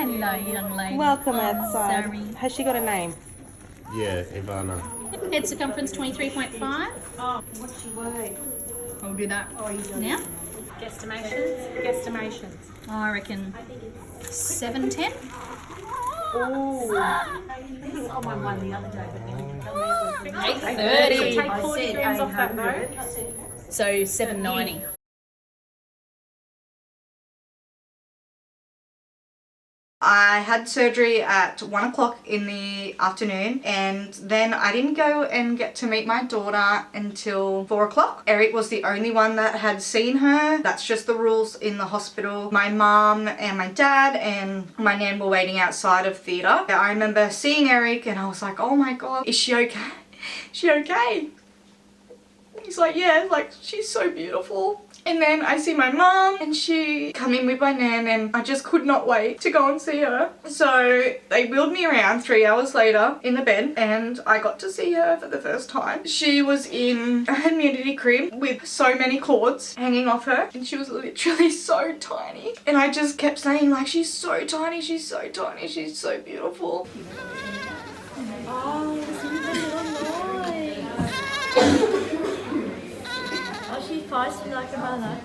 Hello, young lady. Welcome outside. Sorry. Has she got a name? Yeah, Ivana. Head circumference 23.5. Oh, what's she weigh? I'll do that now. Guesstimations. I reckon 710. Oh. I think someone won the other day, but then you tell me it was 830. take 40 grams off that though. So 790. I had surgery at 1 o'clock in the afternoon, and then I didn't go and get to meet my daughter until 4 o'clock. Eric was the only one that had seen her. That's just the rules in the hospital. My mum and my dad and my nan were waiting outside of theatre. I remember seeing Eric and I was like, oh my god, is she okay? Is she okay? He's like, yeah, like she's so beautiful. And then I see my mum and she come in with my nan, and I just could not wait to go and see her. So they wheeled me around 3 hours later in the bed, and I got to see her for the first time. She was in a humidity crib with so many cords hanging off her, and she was literally so tiny. And I just kept saying like, she's so tiny, she's so tiny, she's so beautiful. Oh, she's feisty like a mother.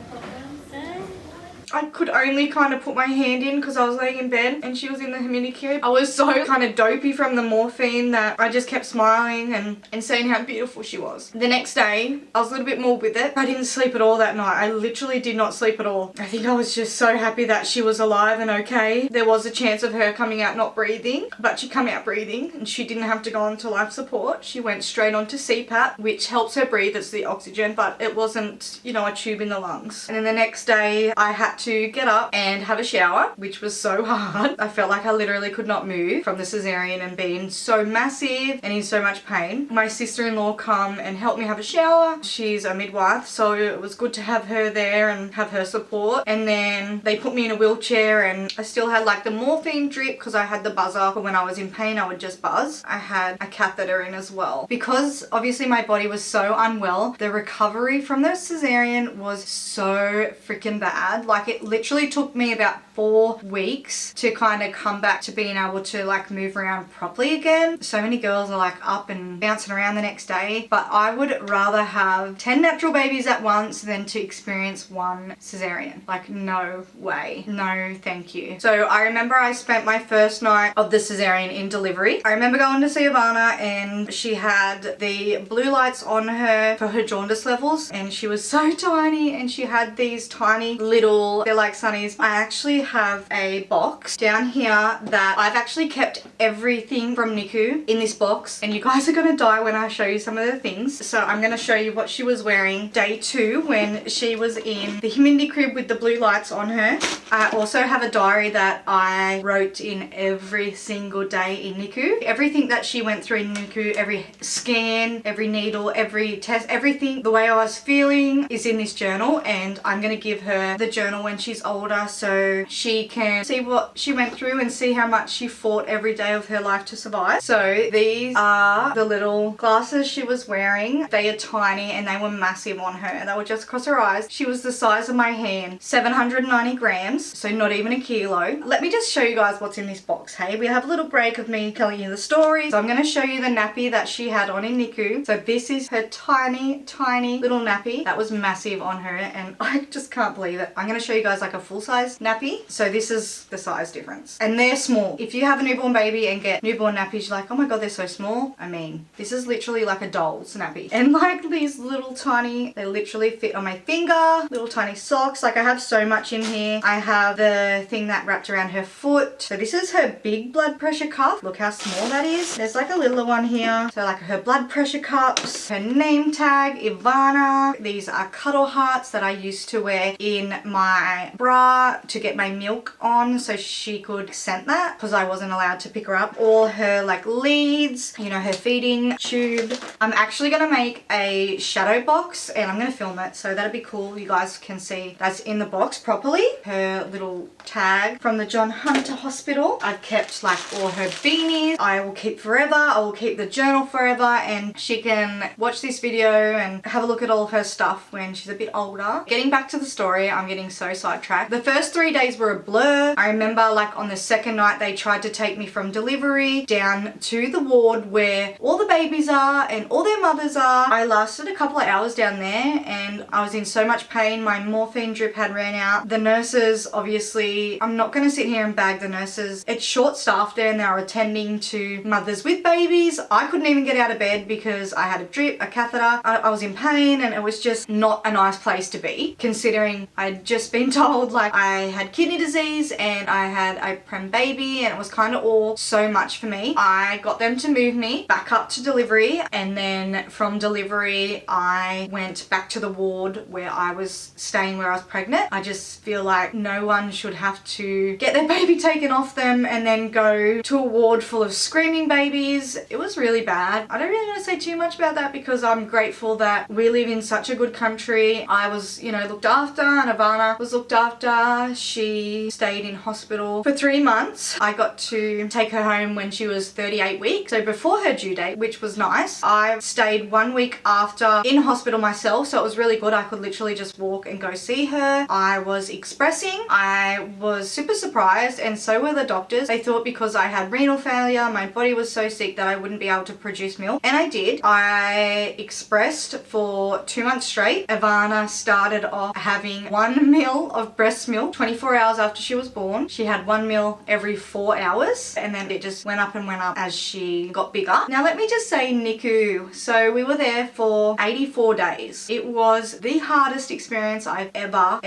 I could only kind of put my hand in because I was laying in bed and she was in the humidity crib. I was so kind of dopey from the morphine that I just kept smiling and saying how beautiful she was. The next day, I was a little bit more with it. I didn't sleep at all that night. I literally did not sleep at all. I think I was just so happy that she was alive and okay. There was a chance of her coming out not breathing, but she came out breathing and she didn't have to go on to life support. She went straight onto CPAP, which helps her breathe. It's the oxygen, but it wasn't, you know, a tube in the lungs. And then the next day, I had to get up and have a shower, which was so hard. I felt like I literally could not move from the cesarean and being so massive and in so much pain. My sister-in-law come and helped me have a shower. She's a midwife, so it was good to have her there and have her support. And then they put me in a wheelchair, and I still had like the morphine drip because I had the buzzer, but when I was in pain I would just buzz. I had a catheter in as well. Because obviously my body was so unwell, the recovery from the cesarean was so freaking bad. Like it literally took me about 4 weeks to kind of come back to being able to like move around properly again. So many girls are like up and bouncing around the next day, but I would rather have 10 natural babies at once than to experience 1 cesarean. Like no way, no thank you. So I remember I spent my first night of the cesarean in delivery. I remember going to see Ivana and she had the blue lights on her for her jaundice levels, and she was so tiny and she had these tiny little, they're like sunnies. I actually have a box down here that I've actually kept everything from NICU in this box, and you guys are gonna die when I show you some of the things. So I'm gonna show you what she was wearing day 2 when she was in the humidity crib with the blue lights on her. I also have a diary that I wrote in every single day in NICU. Everything that she went through in NICU, every scan, every needle, every test, everything, the way I was feeling is in this journal, and I'm gonna give her the journal when she's older so she can see what she went through and see how much she fought every day of her life to survive. So these are the little glasses she was wearing. They are tiny and they were massive on her. They were just across her eyes. She was the size of my hand, 790 grams, so not even a kilo. Let me just show you guys what's in this box, hey? We have a little break of me telling you the story. So I'm going to show you the nappy that she had on in NICU. So this is her tiny, tiny little nappy. That was massive on her and I just can't believe it. I'm going to show you guys like a full-size nappy. So this is the size difference. And they're small. If you have a newborn baby and get newborn nappies, you're like, oh my god, they're so small. I mean, this is literally like a doll's nappy. And like these little tiny, they literally fit on my finger. Little tiny socks. Like I have so much in here. I have the thing that wrapped around her foot. So this is her big blood pressure cuff. Look how small that is. There's like a little one here. So like her blood pressure cups, her name tag, Ivana. These are cuddle hearts that I used to wear in my bra to get my milk on so she could scent that because I wasn't allowed to pick her up. All her like leads, you know, her feeding tube. I'm actually gonna make a shadow box and I'm gonna film it, so that'd be cool. You guys can see that's in the box properly. Her little tag from the John Hunter Hospital. I've kept like all her beanies. I will keep forever. I will keep the journal forever, and she can watch this video and have a look at all of her stuff when she's a bit older. Getting back to the story, I'm getting so so sidetracked. The first 3 days were a blur. I remember like on the second night they tried to take me from delivery down to the ward where all the babies are and all their mothers are. I lasted a couple of hours down there and I was in so much pain. My morphine drip had ran out. The nurses, obviously, I'm not going to sit here and bag the nurses. It's short staffed there and they were attending to mothers with babies. I couldn't even get out of bed because I had a drip, a catheter. I was in pain and it was just not a nice place to be, considering I'd just been told like I had kidney disease and I had a prem baby, and it was kind of all so much for me. I got them to move me back up to delivery, and then from delivery I went back to the ward where I was staying, where I was pregnant. I just feel like no one should have to get their baby taken off them and then go to a ward full of screaming babies. It was really bad. I don't really want to say too much about that because I'm grateful that we live in such a good country. I was, you know, looked after, and Ivana was looked after. She stayed in hospital for 3 months. I got to take her home when she was 38 weeks, so before her due date, which was nice. I stayed 1 week after in hospital myself, so it was really good. I could literally just walk and go see her. I was expressing. I was super surprised, and so were the doctors. They thought because I had renal failure, my body was so sick that I wouldn't be able to produce milk, and I did. I expressed for 2 months straight. Ivana started off having 1 ml of breast milk 24 hours after she was born. She had 1 ml every 4 hours, and then it just went up and went up as she got bigger. Now let me just say NICU. So we were there for 84 days. It was the hardest experience I've ever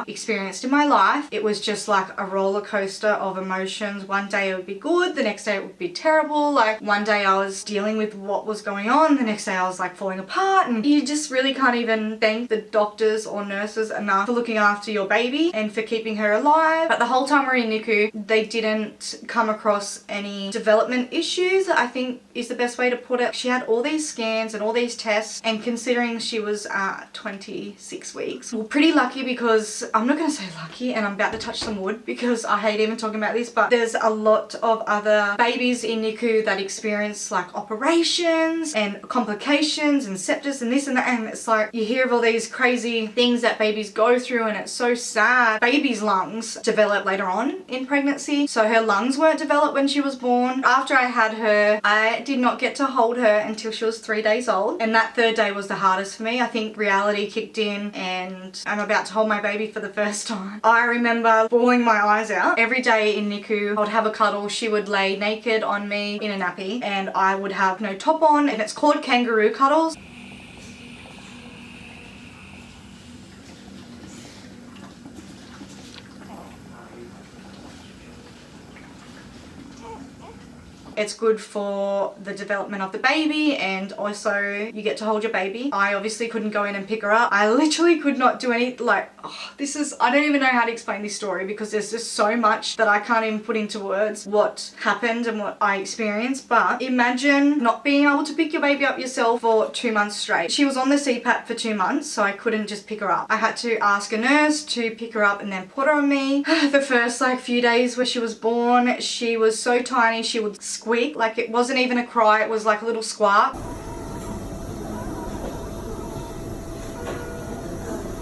experienced in my life. It was just like a roller coaster of emotions. One day it would be good, the next day it would be terrible. Like one day I was dealing with what was going on, the next day I was like falling apart, and you just really can't even thank the doctors or nurses enough for looking after your baby and for keeping her alive. But the whole time we were in NICU, they didn't come across any development issues, I think is the best way to put it. She had all these scans and all these tests, and considering she was 26 weeks, we're pretty lucky, because I'm not going to say lucky, and I'm about to touch some wood because I hate even talking about this, but there's a lot of other babies in NICU that experience like operations and complications and sepsis and this and that, and it's like you hear of all these crazy things that babies go through, and it's so sad. Baby's lungs develop later on in pregnancy, so her lungs weren't developed when she was born. After I had her, I did not get to hold her until she was 3 days old, and that 3rd day was the hardest for me. I think reality kicked in and I'm about to hold my baby for the first time. I remember bawling my eyes out. Every day in NICU I would have a cuddle. She would lay naked on me in a nappy and I would have no top on, and it's called kangaroo cuddles. It's good for the development of the baby, and also you get to hold your baby. I obviously couldn't go in and pick her up. I literally could not do any, like, I don't even know how to explain this story because there's just so much that I can't even put into words what happened and what I experienced. But imagine not being able to pick your baby up yourself for 2 months straight. She was on the CPAP for 2 months, so I couldn't just pick her up. I had to ask a nurse to pick her up and then put her on me. The first like few days where she was born, she was so tiny, she would squeak. Like it wasn't even a cry, it was like a little squawk.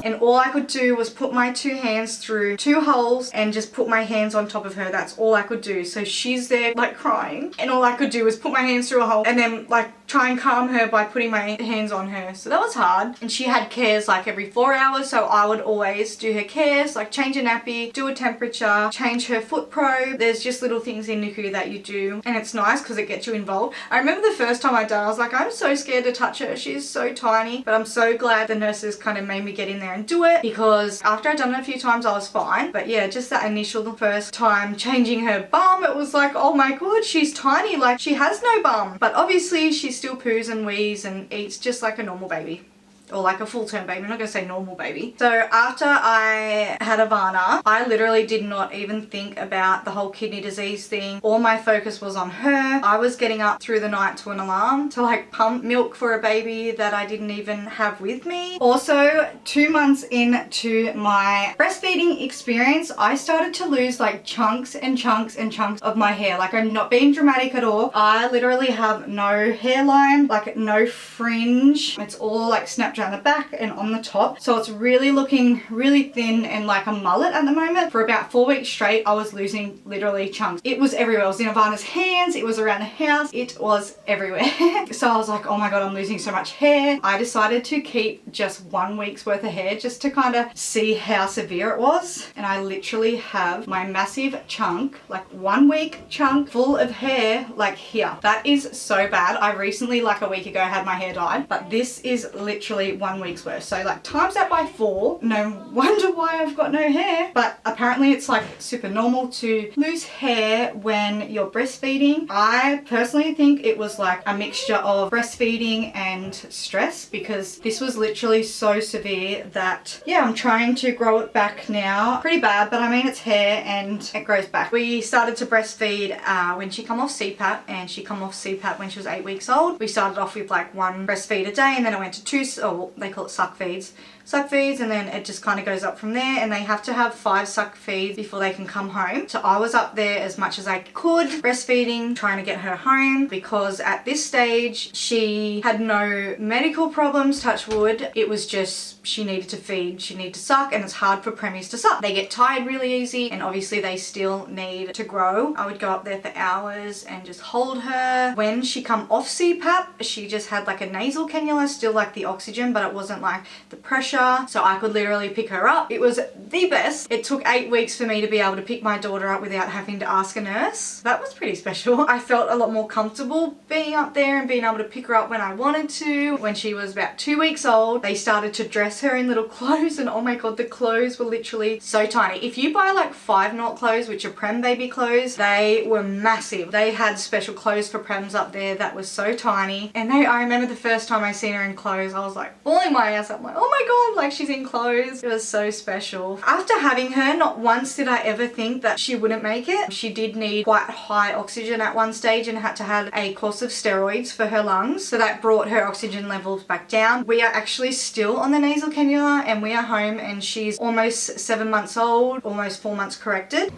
And all I could do was put my 2 hands through 2 holes and just put my hands on top of her. That's all I could do. So she's there like crying, and all I could do was put my hands through a hole and then like try and calm her by putting my hands on her. So that was hard. And she had cares like every 4 hours, so I would always do her cares, like change a nappy, do a temperature, change her foot probe. There's just little things in NICU that you do, and it's nice because it gets you involved. I remember the first time I done it, I was like, I'm so scared to touch her. She's so tiny. But I'm so glad the nurses kind of made me get in there and do it, because after I'd done it a few times I was fine. But yeah, just that initial first time changing her bum, it was like, oh my god, she's tiny, like she has no bum. But obviously she still poos and wheezes and eats just like a normal baby. Or like a full-term baby. I'm not going to say normal baby. So after I had Ivana, I literally did not even think about the whole kidney disease thing. All my focus was on her. I was getting up through the night to an alarm to like pump milk for a baby that I didn't even have with me. Also, 2 months into my breastfeeding experience, I started to lose like chunks and chunks and chunks of my hair. Like, I'm not being dramatic at all. I literally have no hairline, like no fringe. It's all like Snapchat down the back and on the top. So it's really looking really thin and like a mullet at the moment. For about 4 weeks straight, I was losing literally chunks. It was everywhere. It was in Ivana's hands. It was around the house. It was everywhere. So I was like, oh my God, I'm losing so much hair. I decided to keep just 1 week's worth of hair just to kind of see how severe it was. And I literally have my massive chunk, like 1 week chunk full of hair, like here. That is so bad. I recently, like a week ago, had my hair dyed, but this is literally 1 week's worth. So like times that by 4, no wonder why I've got no hair. But apparently it's like super normal to lose hair when you're breastfeeding. I personally think it was like a mixture of breastfeeding and stress, because this was literally so severe that, yeah, I'm trying to grow it back now. Pretty bad, but I mean, it's hair and it grows back. We started to breastfeed when she come off CPAP, and she come off CPAP when she was 8 weeks old. We started off with like 1 breastfeed a day, and then it went to 2, or they call it suck feeds, and then it just kind of goes up from there, and they have to have 5 suck feeds before they can come home. So I was up there as much as I could breastfeeding, trying to get her home, because at this stage she had no medical problems, touch wood. It was just she needed to feed, she needed to suck, and it's hard for preemies to suck. They get tired really easy, and obviously they still need to grow. I would go up there for hours and just hold her. When she come off CPAP, she just had like a nasal cannula, still like the oxygen, but it wasn't like the pressure, so I could literally pick her up. It was the best. It took 8 weeks for me to be able to pick my daughter up without having to ask a nurse. That was pretty special. I felt a lot more comfortable being up there and being able to pick her up when I wanted to. When she was about 2 weeks old, they started to dress her in little clothes, and oh my God, the clothes were literally so tiny. If you buy like 5-naught clothes, which are prem baby clothes, they were massive. They had special clothes for prems up there that was so tiny. And I remember the first time I seen her in clothes, I was like bawling my ass up. I'm like, oh my God, like she's in clothes. It was so special. After having her, not once did I ever think that she wouldn't make it. She did need quite high oxygen at one stage and had to have a course of steroids for her lungs. So that brought her oxygen levels back down. We are actually still on the nasal cannula, and we are home, and she's almost 7 months old, almost 4 months corrected.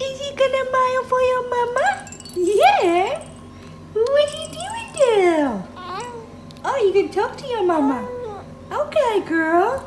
Is he gonna smile for your mama? Yeah. What are you doing there? Oh, you can talk to your mama. Okay, girl.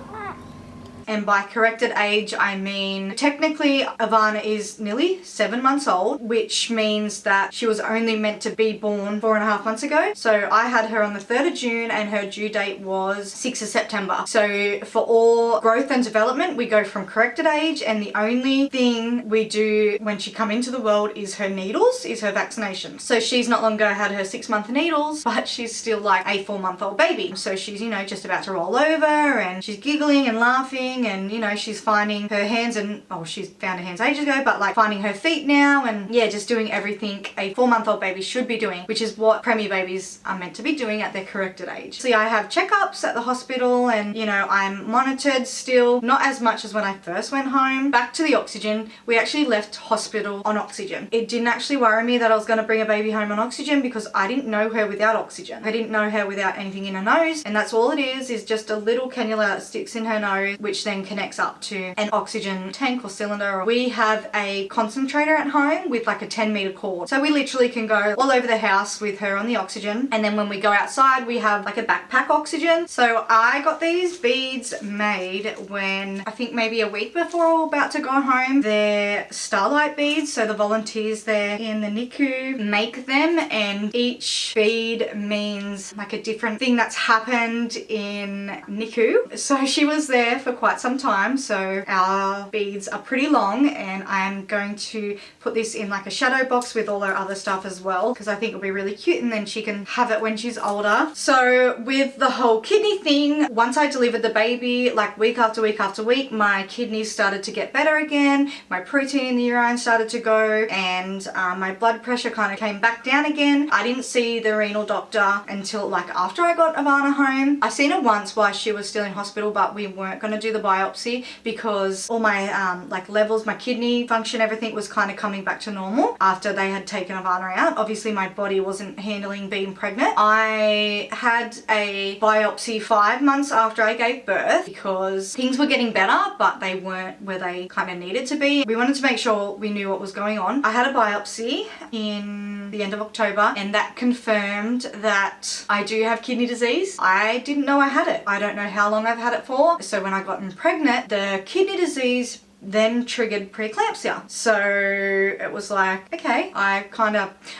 And by corrected age, I mean, technically Ivana is nearly 7 months old, which means that she was only meant to be born 4.5 months ago. So I had her on the 3rd of June and her due date was 6th of September. So for all growth and development, we go from corrected age, and the only thing we do when she come into the world is her needles, is her vaccination. So she's not long ago had her 6-month needles, but she's still like a 4-month-old baby. So she's, you know, just about to roll over, and she's giggling and laughing, and you know, she's finding her hands, and oh, she's found her hands ages ago, but like finding her feet now, and yeah, just doing everything a 4-month-old baby should be doing, which is what preemie babies are meant to be doing at their corrected age. So I have checkups at the hospital, and you know, I'm monitored still, not as much as when I first went home. Back to the oxygen, we actually left hospital on oxygen. It didn't actually worry me that I was going to bring a baby home on oxygen, because I didn't know her without oxygen. I didn't know her without anything in her nose, and that's all it is just a little cannula that sticks in her nose, which then connects up to an oxygen tank or cylinder. We have a concentrator at home with like a 10-meter cord, so we literally can go all over the house with her on the oxygen. And then when we go outside, we have like a backpack oxygen. So I got these beads made when I think maybe a week before we were about to go home. They're starlight beads, so the volunteers there in the NICU make them, and each bead means like a different thing that's happened in NICU. So she was there for quite some time, so our beads are pretty long, and I'm going to put this in like a shadow box with all our other stuff as well, because I think it'll be really cute, and then she can have it when she's older. So with the whole kidney thing, once I delivered the baby, like week after week after week, my kidneys started to get better again, my protein in the urine started to go, and my blood pressure kind of came back down again. I didn't see the renal doctor until like after I got Ivana home. I seen her once while she was still in hospital, but we weren't going to do the biopsy because all my like levels, my kidney function, everything was kind of coming back to normal after they had taken Ivana out. Obviously my body wasn't handling being pregnant. I had a biopsy 5 months after I gave birth because things were getting better, but they weren't where they kind of needed to be. We wanted to make sure we knew what was going on. I had a biopsy in the end of October, and that confirmed that I do have kidney disease. I didn't know I had it. I don't know how long I've had it for. So when I got pregnant, the kidney disease then triggered preeclampsia. So it was like, okay, I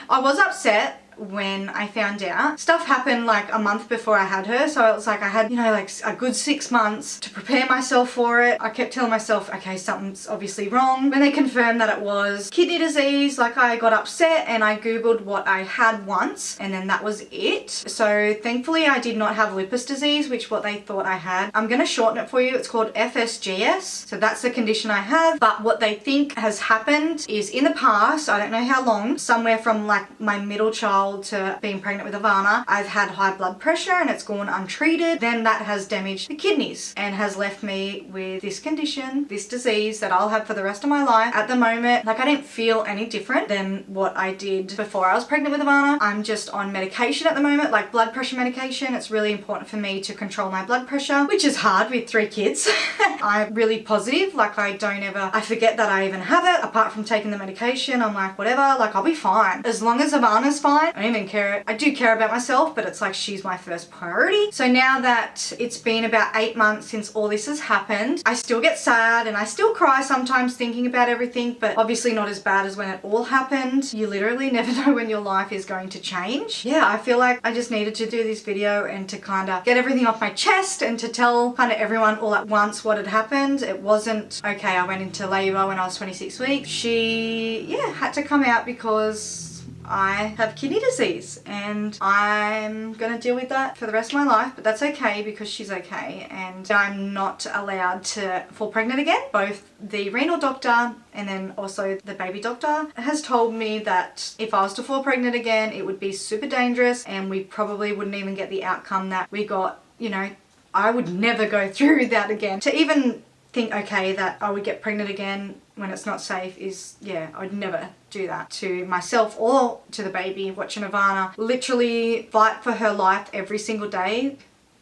was upset when I found out. Stuff happened like a month before I had her, so it was like I had, you know, like a good 6 months to prepare myself for it. I kept telling myself, okay, something's obviously wrong. When they confirmed that it was kidney disease, like I got upset and I googled what I had once, and then that was it. So thankfully I did not have lupus disease, which what they thought I had. I'm gonna shorten it for you. It's called FSGS. So that's the condition I have, but what they think has happened is in the past, I don't know how long, somewhere from like my middle child to being pregnant with Ivana, I've had high blood pressure and it's gone untreated. Then that has damaged the kidneys and has left me with this condition, this disease that I'll have for the rest of my life. At the moment, like I don't feel any different than what I did before I was pregnant with Ivana. I'm just on medication at the moment, like blood pressure medication. It's really important for me to control my blood pressure, which is hard with 3 kids. I'm really positive, like I forget that I even have it. Apart from taking the medication, I'm like, whatever, like I'll be fine. As long as Ivana's fine, I don't even care. I do care about myself, but it's like she's my first priority. So now that it's been about 8 months since all this has happened, I still get sad and I still cry sometimes thinking about everything, but obviously not as bad as when it all happened. You literally never know when your life is going to change. Yeah, I feel like I just needed to do this video and to kind of get everything off my chest and to tell kind of everyone all at once what had happened. It wasn't, okay, I went into labor when I was 26 weeks. She, yeah, had to come out because I have kidney disease and I'm gonna deal with that for the rest of my life, but that's okay because she's okay and I'm not allowed to fall pregnant again. Both the renal doctor and then also the baby doctor has told me that if I was to fall pregnant again, it would be super dangerous and we probably wouldn't even get the outcome that we got. You know, I would never go through that again. To even think, okay, that I would get pregnant again when it's not safe is, yeah, I would never do that to myself or to the baby. Watching Ivana literally fight for her life every single day.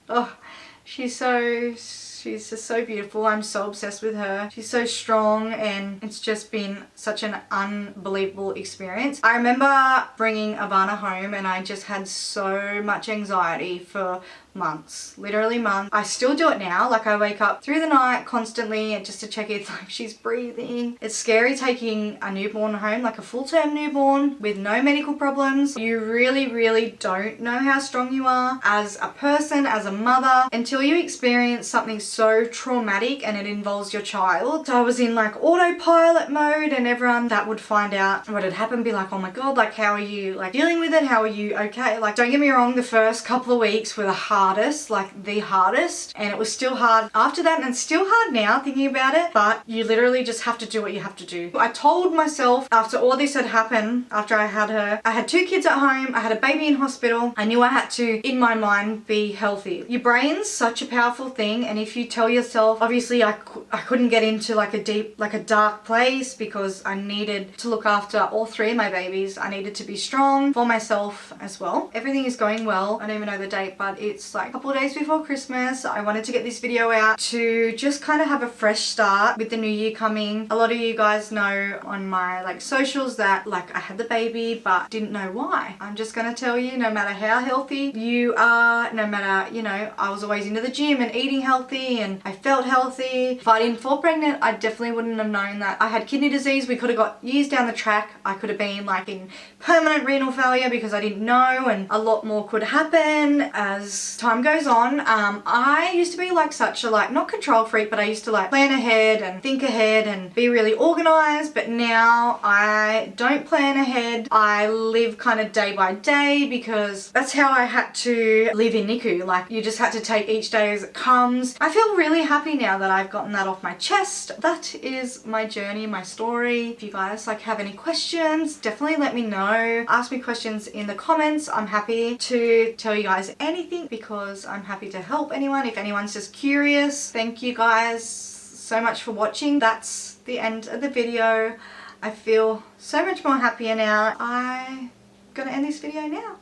Oh, she's just so beautiful. I'm so obsessed with her. She's so strong and it's just been such an unbelievable experience. I remember bringing Ivana home and I just had so much anxiety for months, literally months. I still do it now. Like I wake up through the night constantly and just to check if like she's breathing. It's scary taking a newborn home, like a full-term newborn with no medical problems. You really don't know how strong you are as a person, as a mother, until you experience something so traumatic and it involves your child. So I was in like autopilot mode and everyone that would find out what had happened be like, oh my god, like how are you like dealing with it? How are you okay? Like don't get me wrong, the first couple of weeks were the hardest, like the hardest, and it was still hard after that and it's still hard now thinking about it, but you literally just have to do what you have to do. I told myself after all this had happened, after I had her, I had 2 kids at home, I had a baby in hospital, I knew I had to, in my mind, be healthy. Your brain's such a powerful thing and if you tell yourself, obviously I couldn't get into like a dark place because I needed to look after all 3 of my babies. I needed to be strong for myself as well. Everything is going well. I don't even know the date, but it's like a couple of days before Christmas. I wanted to get this video out to just kind of have a fresh start with the new year coming. A lot of you guys know on my like socials that like I had the baby but didn't know why. I'm just gonna tell you, no matter how healthy you are, no matter, you know, I was always into the gym and eating healthy and I felt healthy. If I didn't fall pregnant, I definitely wouldn't have known that I had kidney disease. We could have got years down the track. I could have been like in permanent renal failure because I didn't know, and a lot more could happen as time goes on. I used to be like such a like, not control freak, but I used to like plan ahead and think ahead and be really organized, but now I don't plan ahead. I live kind of day by day because that's how I had to live in NICU. Like you just had to take each day as it comes. I feel really happy now that I've gotten that off my chest. That is my journey, my story. If you guys like have any questions, definitely let me know. Ask me questions in the comments. I'm happy to tell you guys anything because because I'm happy to help anyone if anyone's just curious. Thank you guys so much for watching. That's the end of the video. I feel so much more happier now. I'm gonna end this video now.